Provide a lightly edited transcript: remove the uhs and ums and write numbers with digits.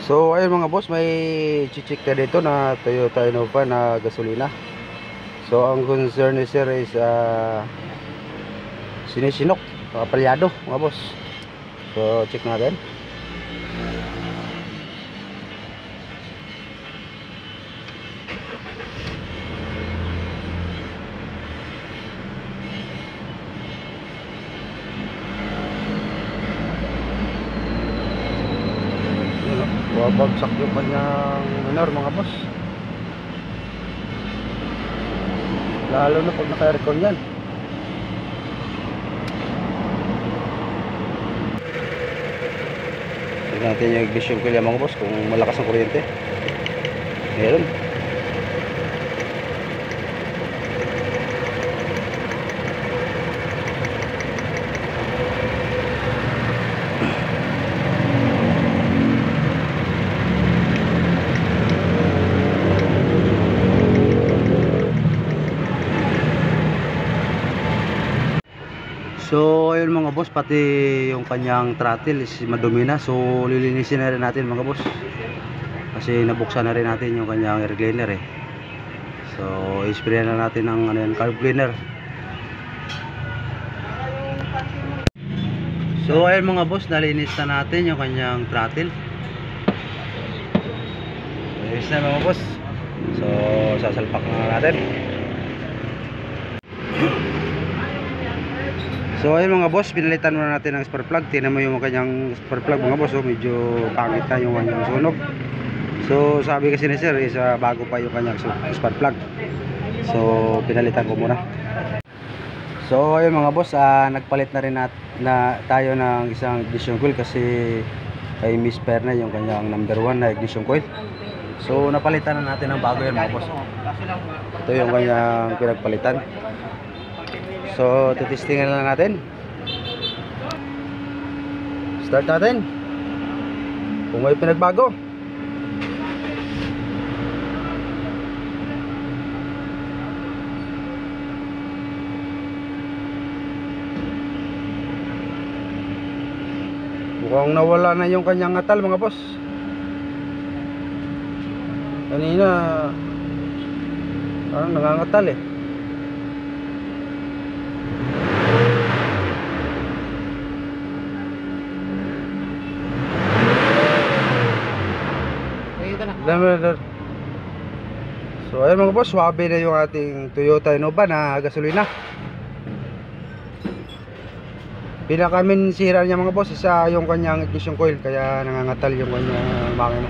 So ayun mga boss, may chichik ka dito na Toyota Innova na gasolina. So ang concern ni sir is sinisinok, palyado mga boss. So check natin. Babagsak yung kanyang minor mga boss, lalo na pag naka-aircon yan. Tignan natin yung ignition coil mga boss kung malakas ang kuryente. Meron. So ayun mga boss, pati yung kanyang throttle is madumi na. So lilinisin na rin natin mga boss, kasi nabuksan na rin natin yung kanyang air cleaner eh. So i-spray na natin ng carb cleaner. So ayun mga boss, nalinis na natin yung kanyang throttle. Nalinis na mga boss. So sasalpak na natin. So ayun mga boss, pinalitan muna natin ang spark plug. Tingnan mo yung kanyang spark plug mga boss, medyo pangit na yung kanyang sunog. So sabi kasi ni sir is bago pa yung kanyang spark plug. So pinalitan ko muna. So ayun mga boss, nagpalit na rin tayo ng isang ignition coil kasi ay misfire na yung kanyang number 1 na ignition coil. So napalitan na natin ng bago yan mga boss. Ito yung kanyang pinagpalitan. So titistingan na natin. Start natin kung may pinagbago. Mukhang nawala na yung kanyang atal mga boss. Kanina parang nangangatal eh. So ayun mga boss, swabe na yung ating Toyota Innova na gasolina. Pinakamin sira niya mga boss, isa yung kanyang ignition coil, kaya nangangatal yung kanyang makina.